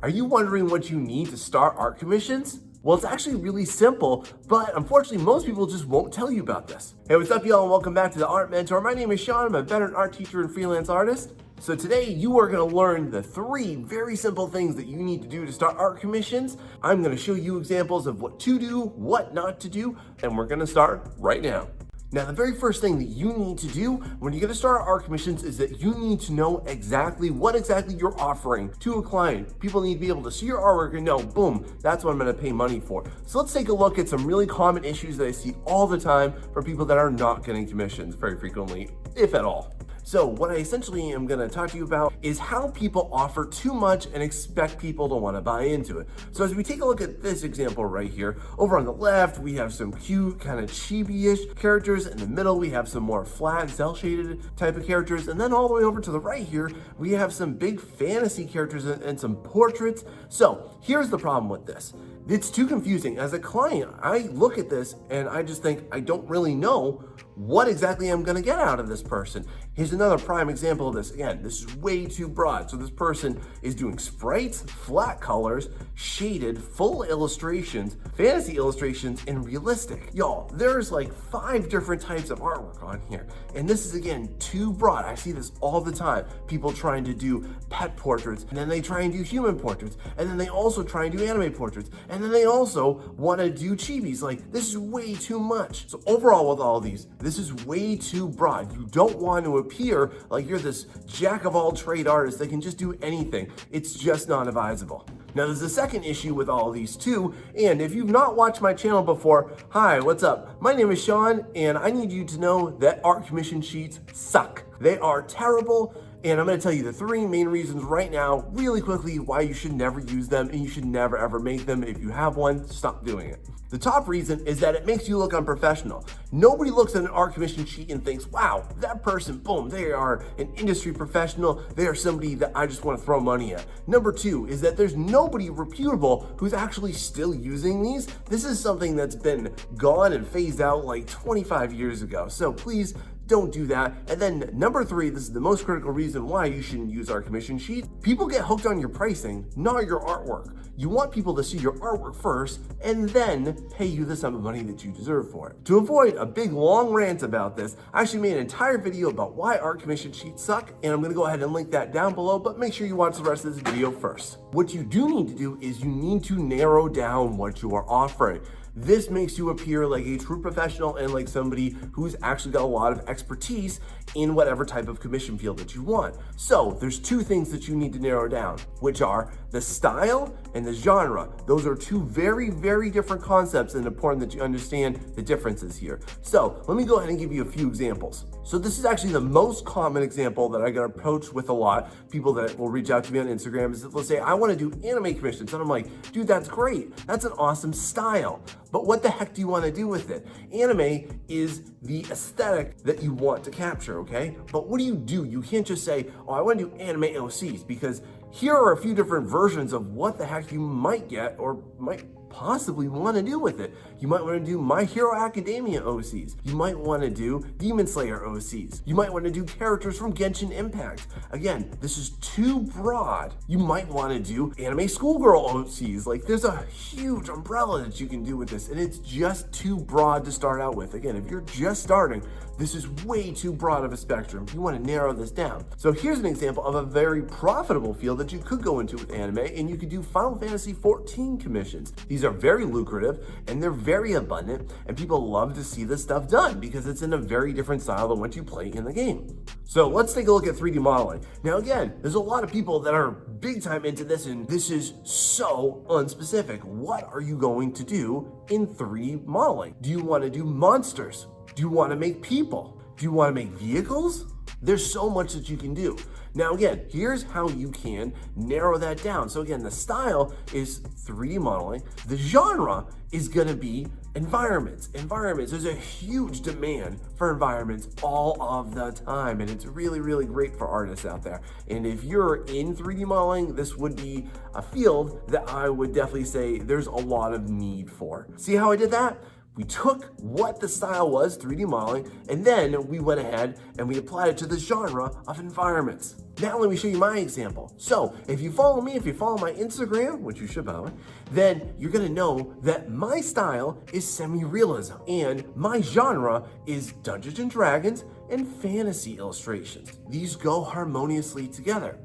Are you wondering what you need to start art commissions? Well, it's actually really simple, but unfortunately, most people just won't tell you about this. Hey, what's up, y'all, and welcome back to the Art Mentor. My name is Sean. I'm a veteran art teacher and freelance artist. So today, you are gonna learn the 3 very simple things that you need to do to start art commissions. I'm gonna show you examples of what to do, what not to do, and we're gonna start right now. Now, the very first thing that you need to do when you're gonna start art commissions is that you need to know exactly what you're offering to a client. People need to be able to see your artwork and know, boom, that's what I'm gonna pay money for. So let's take a look at some really common issues that I see all the time for people that are not getting commissions very frequently, if at all. So what I essentially am gonna talk to you about is how people offer too much and expect people to wanna buy into it. So as we take a look at this example right here, over on the left, we have some cute, kind of chibi-ish characters. In the middle, we have some more flat, cel-shaded type of characters. And then all the way over to the right here, we have some big fantasy characters and some portraits. So here's the problem with this. It's too confusing. As a client, I look at this and I just think, I don't really know what exactly I'm gonna get out of this person. Here's another prime example of this. Again, this is way too broad. So this person is doing sprites, flat colors, shaded, full illustrations, fantasy illustrations, and realistic. Y'all, there's like 5 different types of artwork on here. And this is, again, too broad. I see this all the time. People trying to do pet portraits, and then they try and do human portraits, and then they also try and do anime portraits, and then they also wanna do chibis. Like, this is way too much. So overall with all of these, this is way too broad. You don't want to appear like you're this jack of all trade artist that can just do anything. It's just not advisable. Now, there's a second issue with all of these too, and if you've not watched my channel before, hi, what's up? My name is Sean, and I need you to know that art commission sheets suck. They are terrible, and I'm gonna tell you the 3 main reasons right now, really quickly, why you should never use them and you should never ever make them. If you have one, stop doing it. The top reason is that it makes you look unprofessional. Nobody looks at an art commission sheet and thinks, wow, that person, boom, they are an industry professional. They are somebody that I just want to throw money at. Number 2 is that there's nobody reputable who's actually still using these. This is something that's been gone and phased out like 25 years ago. So please, don't do that. And then number 3, this is the most critical reason why you shouldn't use art commission sheets. People get hooked on your pricing, not your artwork. You want people to see your artwork first and then pay you the sum of money that you deserve for it. To avoid a big long rant about this, I actually made an entire video about why art commission sheets suck, and I'm gonna go ahead and link that down below, but make sure you watch the rest of this video first. What you do need to do is you need to narrow down what you are offering. This makes you appear like a true professional and like somebody who's actually got a lot of expertise in whatever type of commission field that you want. So there's 2 things that you need to narrow down, which are the style and the genre. Those are 2 very, very different concepts, and important that you understand the differences here. So let me go ahead and give you a few examples. So this is actually the most common example that I get approached with a lot. People that will reach out to me on Instagram is that they'll say, I wanna do anime commissions. And I'm like, dude, that's great. That's an awesome style. But what the heck do you want to do with it? Anime is the aesthetic that you want to capture, okay? But what do? You can't just say, oh, I want to do anime OCs, because here are a few different versions of what the heck you might get or might possibly want to do with it. You might want to do My Hero Academia OCs. You might want to do Demon Slayer OCs. You might want to do characters from Genshin Impact. Again, this is too broad. You might want to do anime schoolgirl OCs. Like, there's a huge umbrella that you can do with this, and it's just too broad to start out with. Again, if you're just starting, this is way too broad of a spectrum. You want to narrow this down. So here's an example of a very profitable field that you could go into with anime, and you could do Final Fantasy XIV commissions. These are very lucrative and they're very abundant, and people love to see this stuff done because it's in a very different style than what you play in the game. So let's take a look at 3D modeling. Now again, there's a lot of people that are big time into this, and this is so unspecific. What are you going to do in 3D modeling? Do you want to do monsters? Do you want to make people? Do you want to make vehicles? There's so much that you can do. Now again, here's how you can narrow that down. So again, the style is 3D modeling. The genre is gonna be environments. There's a huge demand for environments all of the time, and it's really, really great for artists out there. And if you're in 3D modeling, this would be a field that I would definitely say there's a lot of need for. See how I did that? We took what the style was, 3D modeling, and then we went ahead and we applied it to the genre of environments. Now let me show you my example. So if you follow me, if you follow my Instagram, which you should by the way, then you're gonna know that my style is semi-realism and my genre is Dungeons and Dragons and fantasy illustrations. These go harmoniously together.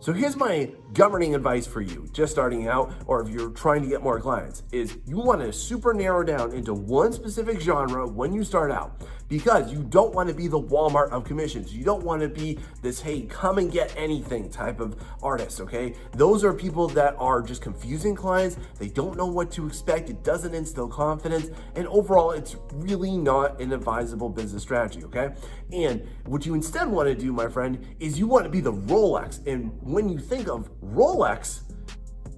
So here's my governing advice for you, just starting out, or if you're trying to get more clients, is you want to super narrow down into one specific genre when you start out, because you don't want to be the Walmart of commissions. You don't want to be this, hey, come and get anything type of artist, okay? Those are people that are just confusing clients. They don't know what to expect. It doesn't instill confidence. And overall, it's really not an advisable business strategy, okay? And what you instead want to do, my friend, is you want to be the Rolex. And when you think of Rolex,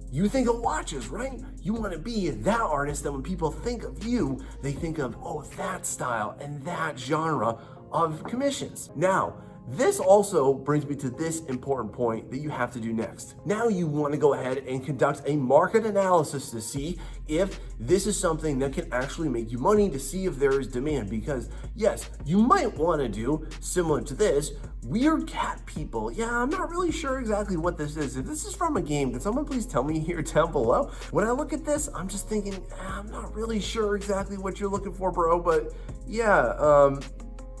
you think of watches, right? You want to be that artist that when people think of you, they think of, oh, that style and that genre of commissions. Now, this also brings me to this important point that you have to do next. Now you want to go ahead and conduct a market analysis to see if this is something that can actually make you money, to see if there is demand. Because yes, you might want to do similar to this, weird cat people. Yeah, I'm not really sure exactly what this is. If this is from a game, can someone please tell me here down below? When I look at this, I'm just thinking, I'm not really sure exactly what you're looking for, bro, but yeah,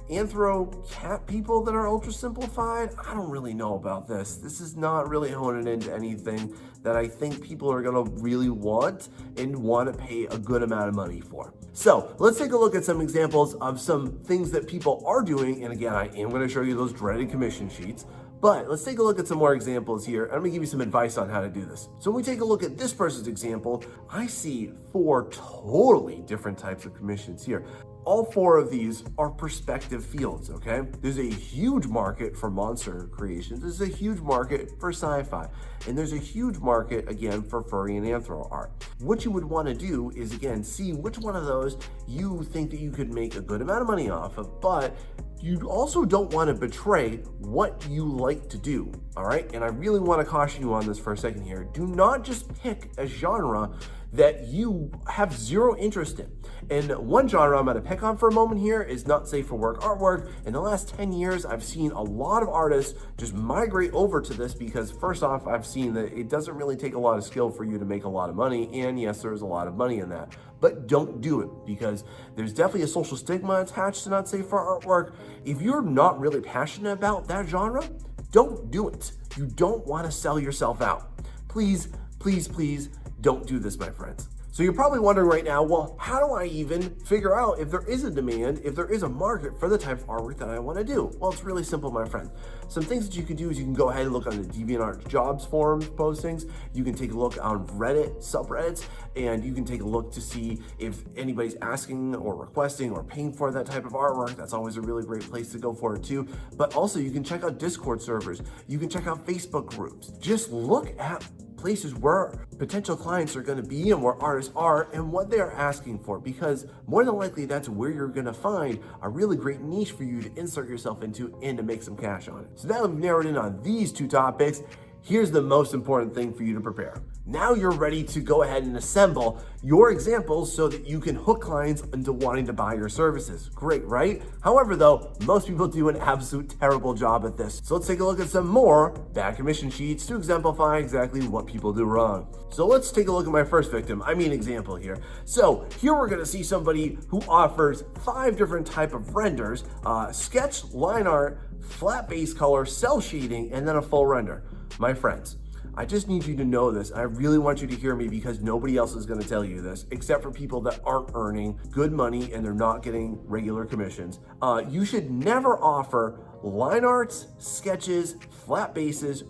anthro cat people that are ultra simplified. I don't really know about this. This is not really honing into anything that I think people are gonna really want and want to pay a good amount of money for. So let's take a look at some examples of some things that people are doing. And again, I am gonna show you those dreaded commission sheets. But let's take a look at some more examples here. I'm gonna give you some advice on how to do this. So when we take a look at this person's example, I see 4 totally different types of commissions here. All 4 of these are perspective fields, okay? There's a huge market for monster creations. There's a huge market for sci-fi. And there's a huge market, again, for furry and anthro art. What you would wanna do is, again, see which one of those you think that you could make a good amount of money off of, but you also don't want to betray what you like to do, all right? And I really want to caution you on this for a second here. Do not just pick a genre that you have 0 interest in. And one genre I'm going to pick on for a moment here is not safe for work artwork. In the last 10 years, I've seen a lot of artists just migrate over to this because first off, I've seen that it doesn't really take a lot of skill for you to make a lot of money. And yes, there's a lot of money in that. But don't do it because there's definitely a social stigma attached to not safe for artwork. If you're not really passionate about that genre, don't do it. You don't want to sell yourself out. Please, please, please don't do this, my friends. So you're probably wondering right now, well, how do I even figure out if there is a demand, if there is a market for the type of artwork that I want to do? Well, it's really simple, my friend. Some things that you can do is you can go ahead and look on the DeviantArt jobs forums postings. You can take a look on Reddit subreddits, and you can take a look to see if anybody's asking or requesting or paying for that type of artwork. That's always a really great place to go for it too. But also you can check out Discord servers. You can check out Facebook groups. Just look at places where potential clients are going to be and where artists are and what they're asking for, because more than likely that's where you're going to find a really great niche for you to insert yourself into and to make some cash on it. So now we've narrowed in on these 2 topics. Here's the most important thing for you to prepare. Now you're ready to go ahead and assemble your examples so that you can hook clients into wanting to buy your services. Great, right? However, though, most people do an absolute terrible job at this. So let's take a look at some more bad commission sheets to exemplify exactly what people do wrong. So let's take a look at my first example here. So here we're gonna see somebody who offers 5 different type of renders, sketch, line art, flat base color, cell shading, and then a full render. My friends, I just need you to know this. I really want you to hear me because nobody else is going to tell you this except for people that aren't earning good money and they're not getting regular commissions. You should never offer line arts, sketches, flat bases,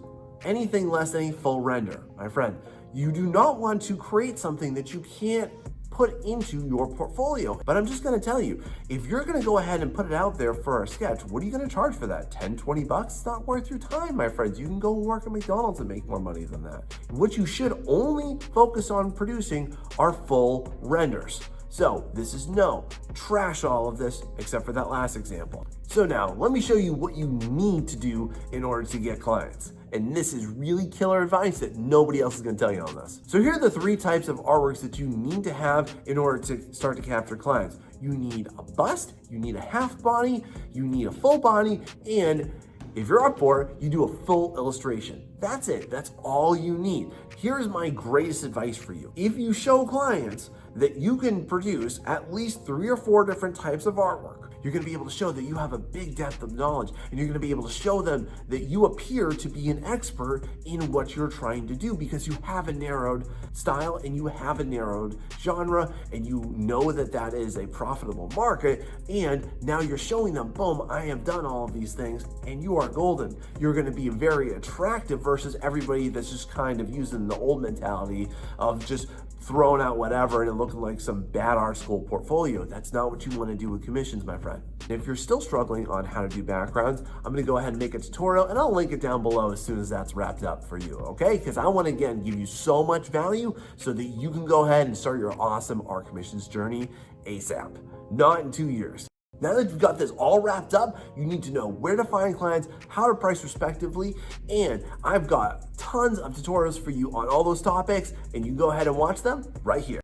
anything less than a full render. My friend, you do not want to create something that you can't put into your portfolio. But I'm just gonna tell you, if you're gonna go ahead and put it out there for a sketch, what are you gonna charge for that? 10, 20 bucks? It's not worth your time, my friends. You can go work at McDonald's and make more money than that. What you should only focus on producing are full renders. So this is no, trash all of this except for that last example. So now let me show you what you need to do in order to get clients. And this is really killer advice that nobody else is gonna tell you on this. So here are the 3 types of artworks that you need to have in order to start to capture clients. You need a bust, you need a half body, you need a full body, and if you're up for it, you do a full illustration. That's it, that's all you need. Here's my greatest advice for you. If you show clients that you can produce at least 3 or 4 different types of artwork, you're gonna be able to show that you have a big depth of knowledge, and you're gonna be able to show them that you appear to be an expert in what you're trying to do because you have a narrowed style and you have a narrowed genre, and you know that that is a profitable market, and now you're showing them, boom, I have done all of these things, and you are golden. You're gonna be very attractive versus everybody that's just kind of using the old mentality of just throwing out whatever and it looking like some bad art school portfolio. That's not what you want to do with commissions, my friend. And if you're still struggling on how to do backgrounds, I'm going to go ahead and make a tutorial, and I'll link it down below as soon as that's wrapped up for you, okay? Because I want to, again, give you so much value so that you can go ahead and start your awesome art commissions journey ASAP, not in 2 years. Now that you've got this all wrapped up, you need to know where to find clients, how to price respectively, and I've got tons of tutorials for you on all those topics, and you can go ahead and watch them right here.